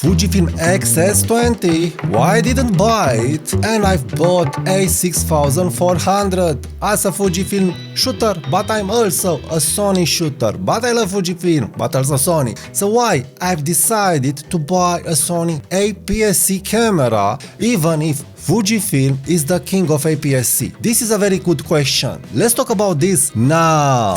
Fujifilm X-S20, why I didn't buy it, and I've bought a6400 as a Fujifilm shooter, but I'm also a Sony shooter, but I love Fujifilm, but also Sony. So why I've decided to buy a Sony APS-C camera, even if Fujifilm is the king of APS-C? This is a very good question. Let's talk about this now.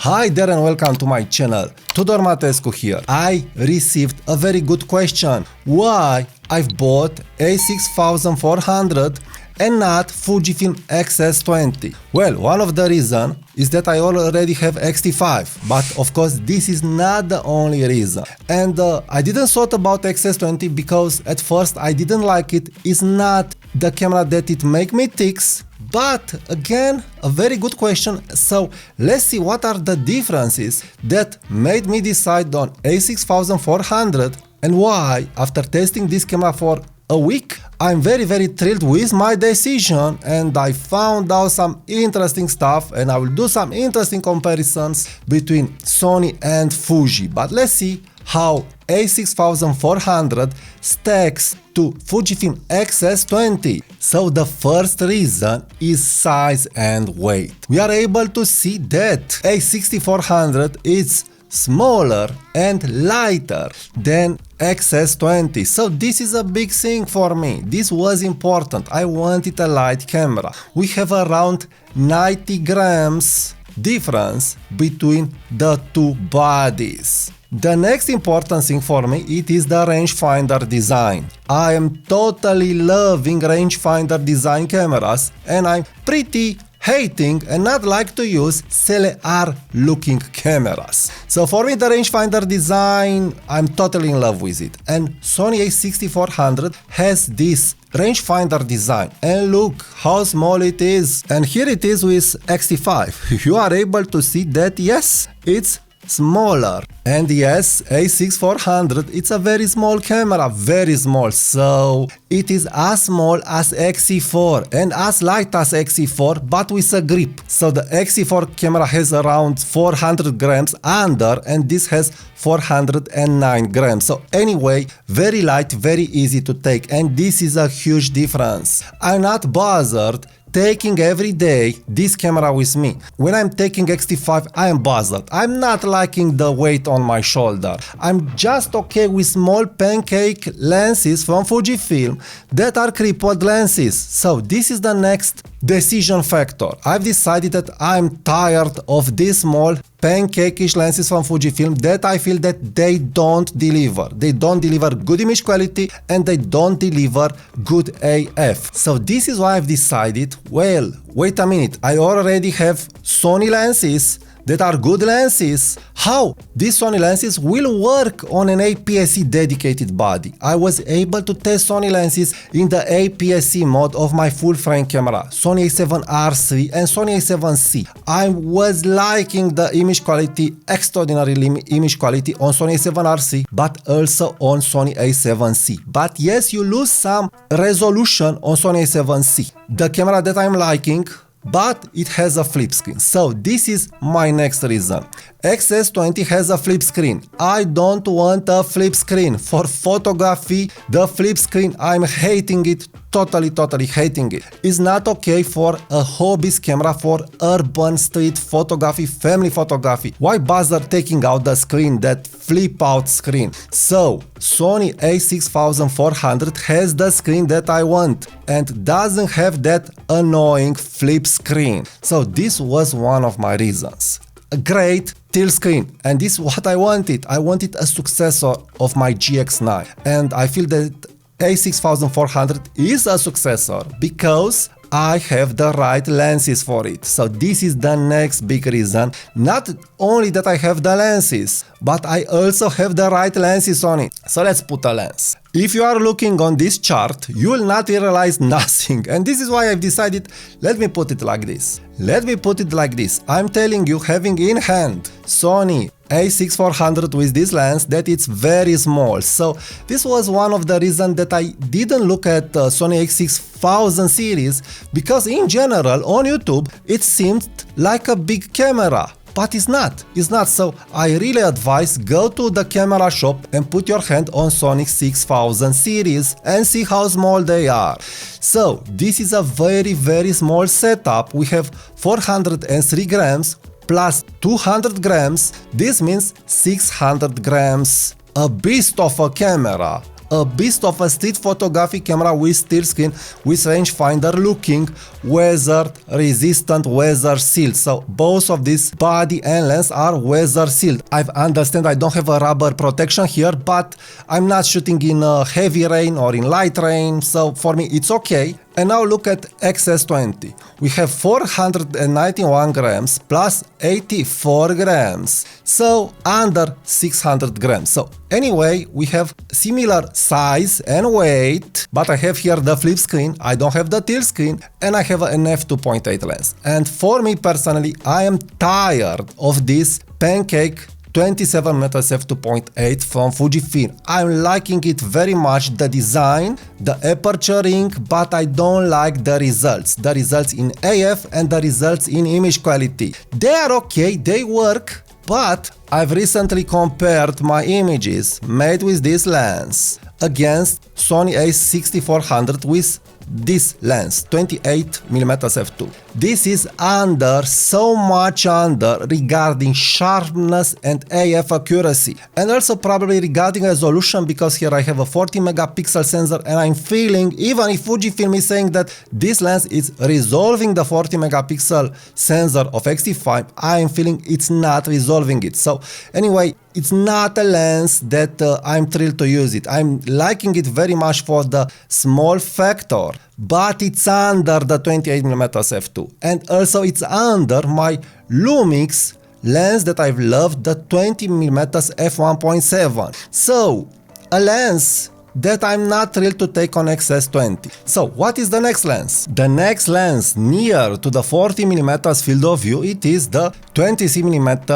Hi there and welcome to my channel. Tudor Matescu here. I received a very good question. Why I've bought a6400 and not Fujifilm X-S20? Well, one of the reasons is that I already have X-T5, but of course this is not the only reason. And I didn't thought about X-S20 because at first I didn't like it. It's not the camera that it make me ticks. But again, a very good question. So let's see what are the differences that made me decide on a6400 and why, after testing this camera for a week, I'm very thrilled with my decision, and I found out some interesting stuff, and I will do some interesting comparisons between Sony and Fuji. But let's see how a6400 stacks to Fujifilm X-S20. So the first reason is size and weight. We are able to see that a6400 is smaller and lighter than X-S20. So this is a big thing for me. This was important. I wanted a light camera. We have around 90 grams difference between the two bodies. The next important thing for me, it is the rangefinder design. I am totally loving rangefinder design cameras, and I'm pretty hating and not like to use cellular looking cameras. So for me, the rangefinder design, I'm totally in love with it. And Sony a6400 has this rangefinder design, and look how small it is. And here it is with X-T5. You are able to see that yes, it's smaller. And yes, a6400, it's a very small camera, very small. So it is as small as X-T4 and as light as X-T4, but with a grip. So the X-T4 camera has around 400 grams under, and this has 409 grams. So anyway, very light, very easy to take, and this is a huge difference. I'm not bothered taking every day this camera with me. When I'm taking X-T5, I am bothered. I'm not liking the weight on my shoulder. I'm just okay with small pancake lenses from Fujifilm that are crippled lenses. So this is the next decision factor. I've decided that I'm tired of these small pancake-ish lenses from Fujifilm that I feel that they don't deliver. They don't deliver good image quality and they don't deliver good AF. So this is why I've decided, well, wait a minute, I already have Sony lenses that are good lenses. How these Sony lenses will work on an APS-C dedicated body? I was able to test Sony lenses in the APS-C mode of my full frame camera, Sony a7R3 and Sony a7C. I was liking the image quality, extraordinary image quality on Sony a7R3, but also on Sony a7C. But yes, you lose some resolution on Sony a7C. The camera that I'm liking, but it has a flip screen. So this is my next reason. X-S20 has a flip screen. I don't want a flip screen. For photography, the flip screen, I'm hating it. Totally hating it. It's not okay for a hobbyist camera, for urban street photography, family photography. Why bother taking out the screen, that flip out screen? So Sony a6400 has the screen that I want and doesn't have that annoying flip screen. So this was one of my reasons. A great tilt screen, and this is what I wanted. I wanted a successor of my GX9, and I feel that a6400 is a successor because I have the right lenses for it. So this is the next big reason. Not only that I have the lenses, but I also have the right lenses on it. So let's put a lens. If you are looking on this chart, you will not realize nothing. And this is why I've decided, let me put it like this. Let me put it like this. I'm telling you, having in hand Sony a6400 with this lens, that it's very small. So this was one of the reasons that I didn't look at Sony a6000 series, because in general on YouTube it seemed like a big camera. but it's not. So I really advise go to the camera shop and put your hand on Sony 6000 series and see how small they are. So this is a very small setup. We have 403 grams plus 200 grams. This means 600 grams. A beast of a camera. A beast of a street photography camera with still screen, with rangefinder looking, weather resistant, weather sealed. So both of these body and lens are weather sealed. I understand I don't have a rubber protection here, but I'm not shooting in heavy rain or in light rain, so for me it's okay. And now look at X-S20. We have 491 grams plus 84 grams, so under 600 grams. So anyway, we have similar size and weight, but I have here the flip screen, I don't have the tilt screen, and I have an f2.8 lens. And for me personally, I am tired of this pancake 27mm f2.8 from Fujifilm. I'm liking it very much, the design, the aperturing, but I don't like the results. The results in AF and the results in image quality. They are okay, they work, but I've recently compared my images made with this lens against Sony a6400 with this lens, 28mm f2. This is under, so much under regarding sharpness and AF accuracy, and also probably regarding resolution, because here I have a 40 megapixel sensor and I'm feeling, even if Fujifilm is saying that this lens is resolving the 40 megapixel sensor of X-T5, I'm feeling it's not resolving it. So anyway, it's not a lens that I'm thrilled to use it. I'm liking it very much for the small factor, but it's under the 28mm f2, and also it's under my Lumix lens that I've loved, the 20mm f1.7. So a lens that I'm not thrilled to take on X-S20. So what is the next lens? The next lens near to the 40mm field of view, it is the 20mm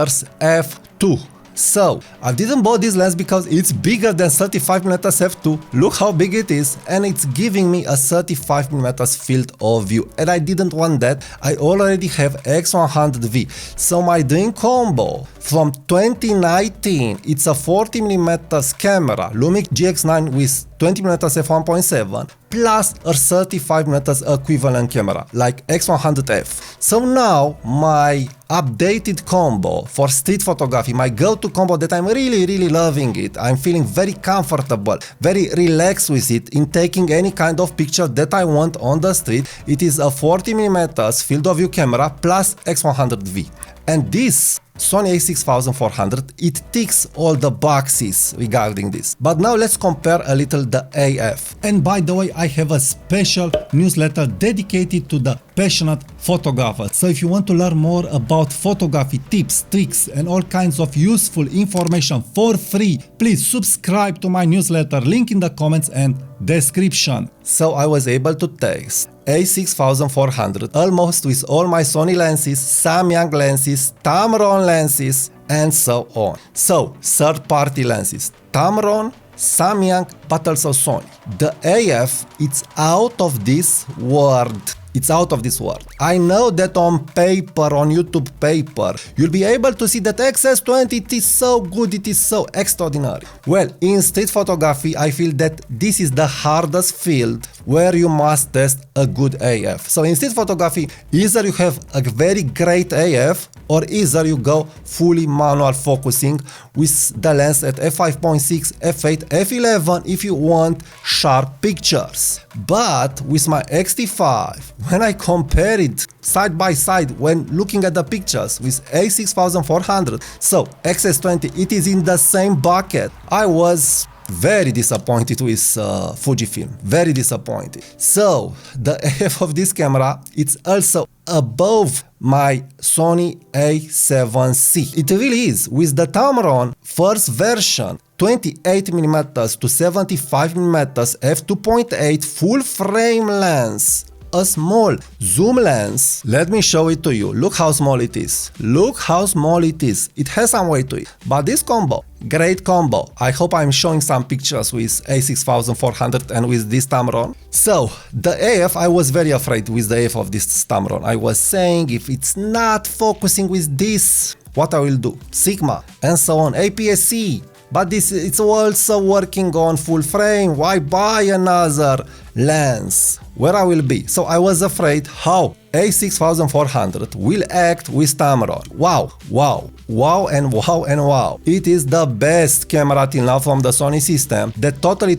f2. So I didn't buy this lens because it's bigger than 35mm f2. Look how big it is, and it's giving me a 35mm field of view, and I didn't want that. I already have X100V. So my dream combo from 2019, it's a 40mm camera, Lumix GX9 with 20mm f1.7 plus a 35mm equivalent camera like X100F. So now my updated combo for street photography, my go-to combo that I'm really loving it. I'm feeling very comfortable, very relaxed with it in taking any kind of picture that I want on the street. It is a 40mm field of view camera plus X100V. And this Sony a6400, it ticks all the boxes regarding this. But now let's compare a little the AF. And by the way, I have a special newsletter dedicated to the passionate photographers. So if you want to learn more about photography tips, tricks, and all kinds of useful information for free, please subscribe to my newsletter, link in the comments and description. So I was able to test a6400 almost with all my Sony lenses, Samyang lenses, Tamron lenses, and so on. So third-party lenses, Tamron, Samyang, but also Sony. The AF, it's out of this world. It's out of this world. I know that on paper, on YouTube paper, you'll be able to see that X-S20, it is so good, it is so extraordinary. Well, in street photography, I feel that this is the hardest field where you must test a good AF. So in street photography, either you have a very great AF, or either you go fully manual focusing with the lens at f5.6, f8, f11 if you want sharp pictures. But with my X-T5, when I compare it side by side when looking at the pictures with a6400, so X-S20, it is in the same bucket. I was very disappointed with Fujifilm, very disappointed. So the AF of this camera, it's also above my Sony A7C. It really is. With the Tamron first version, 28mm to 75mm f2.8 full frame lens, a small zoom lens. Let me show it to you. Look how small it is. Look how small it is. It has some weight to it. But this combo, great combo. I hope I'm showing some pictures with a6400 and with this Tamron. So the AF, I was very afraid with the AF of this Tamron. I was saying if it's not focusing with this what I will do? Sigma, and so on, APS-C. But this it's also working on full frame. Why buy another lens? Where I will be? So I was afraid how A6400 will act with Tamron. Wow, wow, wow and wow and wow. It is the best camera till now from the Sony system that totally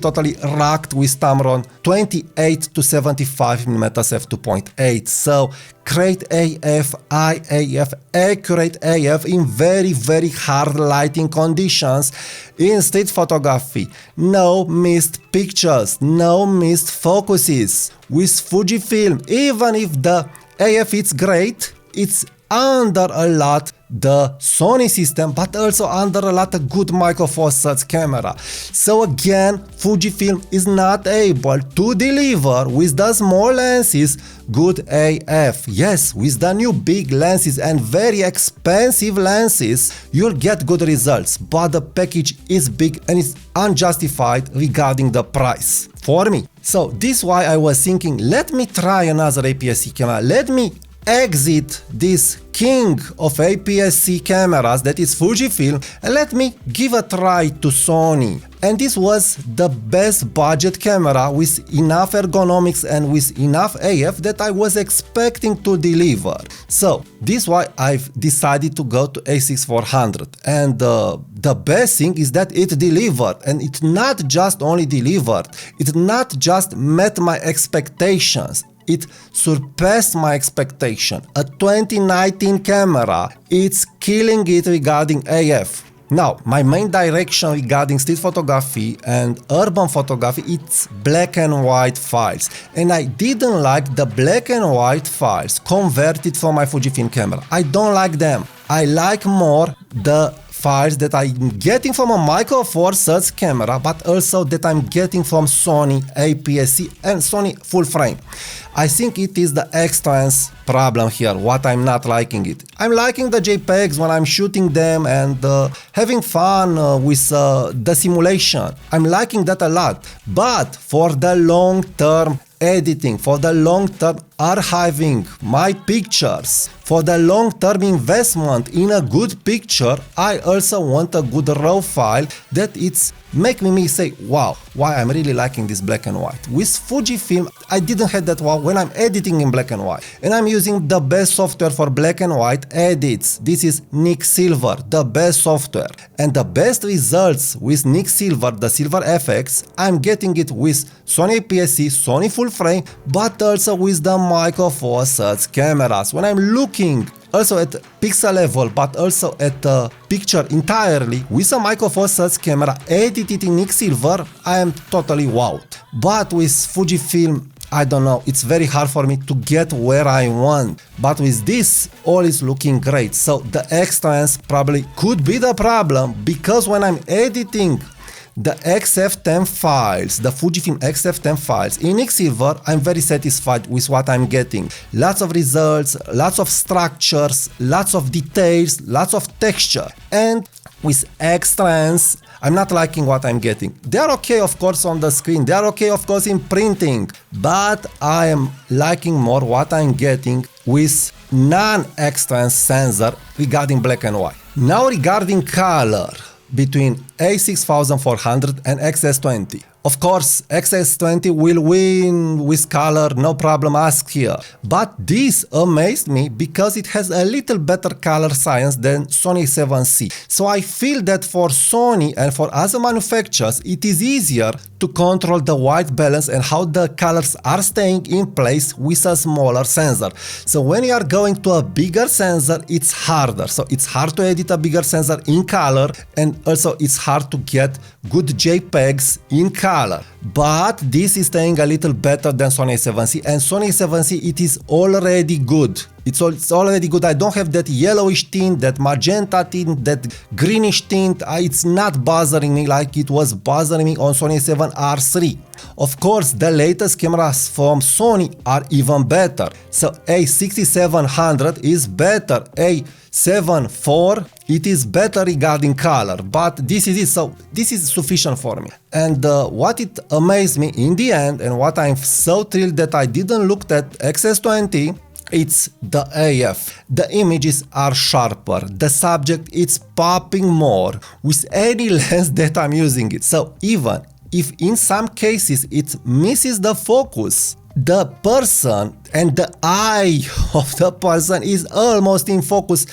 rocked with Tamron 28 to 75mm f2.8. So great AF, IAF, accurate AF in very hard lighting conditions in street photography. No missed pictures, no missed focuses. With Fujifilm, even if the AF is great, it's under a lot the Sony system, but also under a lot of good micro four thirds camera. So again, Fujifilm is not able to deliver with the small lenses good AF. Yes, with the new big lenses and very expensive lenses, you'll get good results, but the package is big and it's unjustified regarding the price for me. So this is why I was thinking, let me try another APS-C camera. Let me exit this king of APS-C cameras that is Fujifilm and let me give a try to Sony. And this was the best budget camera with enough ergonomics and with enough AF that I was expecting to deliver. So this is why I've decided to go to A6400. And the best thing is that it delivered, and it not just only delivered, it not just met my expectations, it surpassed my expectation. A 2019 camera, it's killing it regarding AF. Now, my main direction regarding street photography and urban photography, it's black and white files. And I didn't like the black and white files converted from my Fujifilm camera. I don't like them. I like more the files that I'm getting from a Micro Four Thirds camera, but also that I'm getting from Sony APS-C and Sony full frame. I think it is the extras problem here, what I'm not liking it. I'm liking the JPEGs when I'm shooting them and having fun with the simulation. I'm liking that a lot, but for the long-term editing, for the long-term archiving my pictures, for the long-term investment in a good picture, I also want a good raw file that it's making me say, wow, why I'm really liking this black and white. With Fujifilm, I didn't have that wow when I'm editing in black and white. And I'm using the best software for black and white edits. This is Nick Silver, the best software. And the best results with Nick Silver, the Silver FX, I'm getting it with Sony APS-C, Sony full frame, but also with the Micro Four Thirds cameras. When I'm looking also at pixel level, but also at the picture entirely with a Micro Four Thirds camera edited in Nick Silver, I am totally wowed. But with Fujifilm, I don't know, it's very hard for me to get where I want. But with this, all is looking great. So the extras probably could be the problem, because when I'm editing the XF10 files, the Fujifilm XF10 files in Nick Silver, I'm very satisfied with what I'm getting. Lots of results, lots of structures, lots of details, lots of texture. And with extras, I'm not liking what I'm getting. They are okay, of course, on the screen. They are okay, of course, in printing. But I am liking more what I'm getting with non-extras sensor regarding black and white. Now regarding color between A6400 and XS20. Of course, XS20 will win with color, no problem asked here. But this amazed me because it has a little better color science than Sony A7C. So I feel that for Sony and for other manufacturers, it is easier to control the white balance and how the colors are staying in place with a smaller sensor. So when you are going to a bigger sensor, it's harder. So it's hard to edit a bigger sensor in color, and also it's hard to get good JPEGs in color. But this is staying a little better than Sony A7C, and Sony A7C, it is already good. It's already good. I don't have that yellowish tint, that magenta tint, that greenish tint. It's not bothering me like it was bothering me on Sony A7R3. Of course, the latest cameras from Sony are even better. So A6700 is better. A7 IV, it is better regarding color, but this is it. So this is sufficient for me. And what it amazed me in the end, and what I'm so thrilled that I didn't look at XS20, it's the AF. The images are sharper, the subject is popping more with any lens that I'm using it. So even if in some cases it misses the focus, the person and the eye of the person is almost in focus.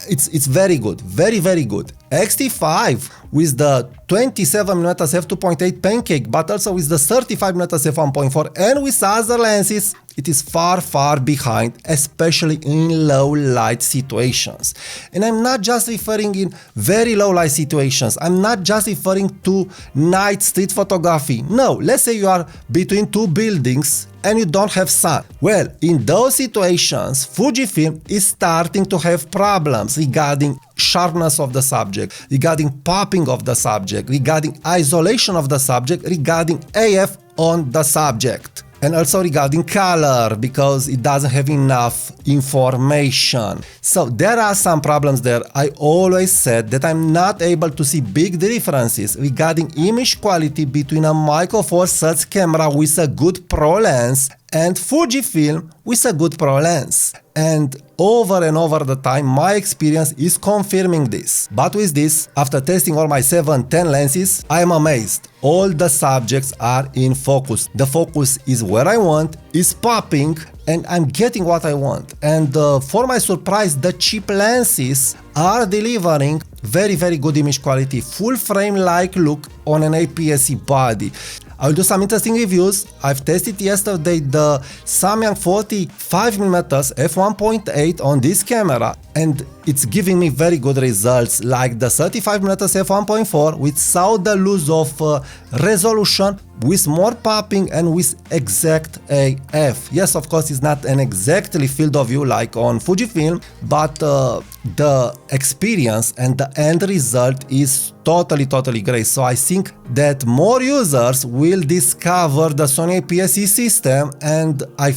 It's very good, very good. X-T5 with the 27mm f2.8 pancake, but also with the 35mm f1.4 and with other lenses, it is far behind, especially in low light situations. And I'm not just referring in very low light situations. I'm not just referring to night street photography. No, let's say you are between two buildings and you don't have sun. Well, in those situations, Fujifilm is starting to have problems regarding sharpness of the subject, regarding popping of the subject, regarding isolation of the subject, regarding AF on the subject. And also regarding color, because it doesn't have enough information. So there are some problems there. I always said that I'm not able to see big differences regarding image quality between a Micro Four Thirds camera with a good pro lens and Fujifilm with a good pro lens. And over and over the time, my experience is confirming this. But with this, after testing all my 7-10 lenses, I am amazed. All the subjects are in focus. The focus is where I want, is popping, and I'm getting what I want. And for my surprise, the cheap lenses are delivering very good image quality, full frame-like look on an APS-C body. I'll do some interesting reviews. I've tested yesterday the Samyang 45mm f1.8 on this camera, and it's giving me very good results, like the 35mm f1.4 without the loss of resolution, with more popping and with exact AF. Yes, of course, it's not an exactly field of view like on Fujifilm, but the experience and the end result is totally great. So I think that more users will discover the Sony APS-C system, and I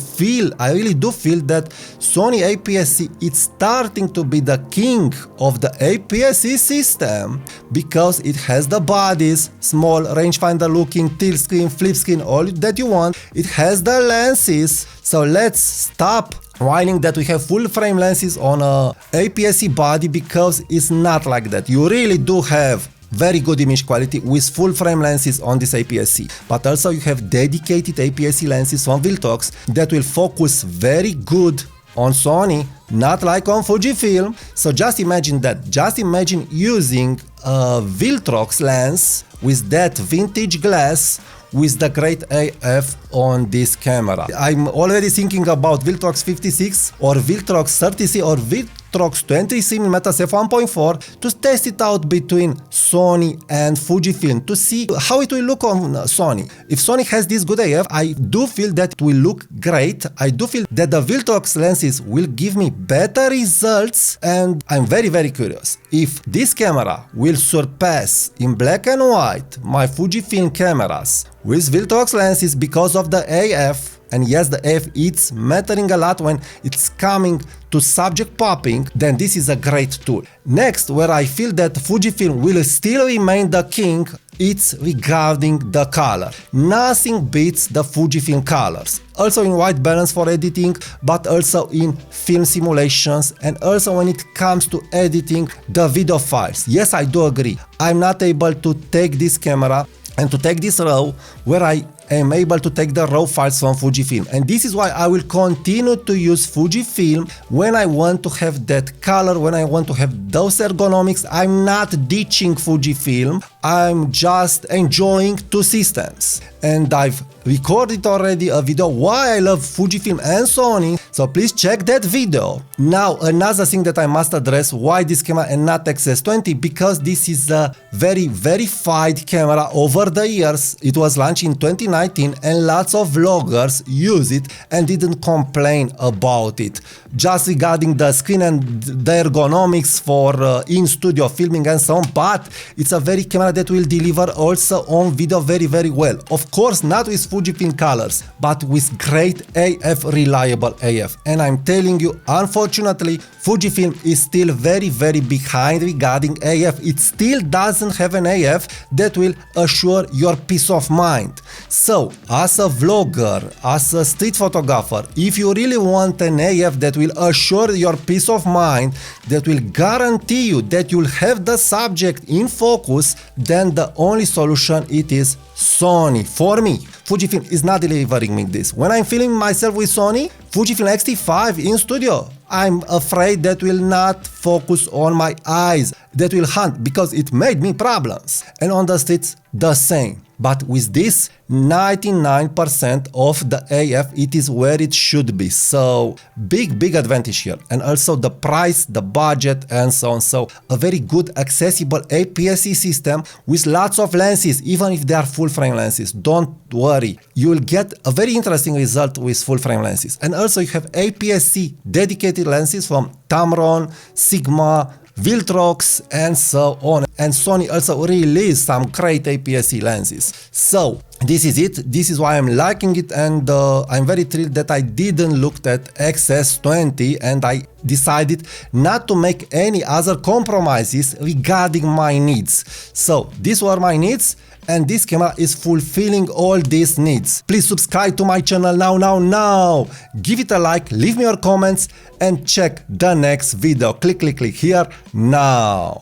really do feel that Sony APS-C is starting to be the king of the APS-C system, because it has the bodies, small rangefinder looking, tilt screen, flip screen, all that you want. It has the lenses. So let's stop whining that we have full frame lenses on a APS-C body, because it's not like that. You really do have very good image quality with full frame lenses on this APS-C, but also you have dedicated APS-C lenses on Viltrox that will focus very good on Sony, not like on Fujifilm. So just imagine that. Just imagine using a Viltrox lens with that vintage glass with the great AF on this camera. I'm already thinking about Viltrox 56 or Viltrox 30C or Viltrox 20mm f1.4 to test it out between Sony and Fujifilm to see how it will look on Sony. If Sony has this good AF, I do feel that it will look great. I do feel that the Viltrox lenses will give me better results, and I'm very curious if this camera will surpass in black and white my Fujifilm cameras with Viltrox lenses because of the AF. And yes, the AF it's mattering a lot when it's coming to subject popping, then this is a great tool. Next, where I feel that Fujifilm will still remain the king, it's regarding the color. Nothing beats the Fujifilm colors. Also in white balance for editing, but also in film simulations, and also when it comes to editing the video files. Yes, I do agree. I'm not able to take this camera and to take this RAW where I am able to take the RAW files from Fujifilm. And this is why I will continue to use Fujifilm when I want to have that color, when I want to have those ergonomics. I'm not ditching Fujifilm, I'm just enjoying two systems. And I've recorded already a video why I love Fujifilm and Sony, so please check that video. Now another thing that I must address, why this camera and not X-S20, because this is a very verified camera over the years. It was launched in 2019 and lots of vloggers use it and didn't complain about it. Just regarding the screen and the ergonomics for in-studio filming and so on, but it's a very camera that will deliver also on video very well. Of course, not with Fujifilm colors, but with great AF, reliable AF. And I'm telling you, unfortunately, Fujifilm is still very behind regarding AF. It still doesn't have an AF that will assure your peace of mind. So, as a vlogger, as a street photographer, if you really want an AF that will assure your peace of mind, that will guarantee you that you'll have the subject in focus, then the only solution it is Sony. For me, Fujifilm is not delivering me this. When I'm filming myself with Sony, Fujifilm X-T5 in studio, I'm afraid that will not focus on my eyes, that will hunt, because it made me problems. And on the streets, the same. But with this, 99% of the AF, it is where it should be. So big advantage here. And also the price, the budget, and so on. So a very good accessible APS-C system with lots of lenses, even if they are full frame lenses. Don't worry, you will get a very interesting result with full frame lenses. And also you have APS-C dedicated lenses from Tamron, Sigma, Viltrox, and so on. And Sony also released some great APS-C lenses. So this is it. This is why I'm liking it, and I'm very thrilled that I didn't look at X-S20 and I decided not to make any other compromises regarding my needs. So these were my needs, and this camera is fulfilling all these needs. Please subscribe to my channel now. Give it a like, leave me your comments, and check the next video. Click here now.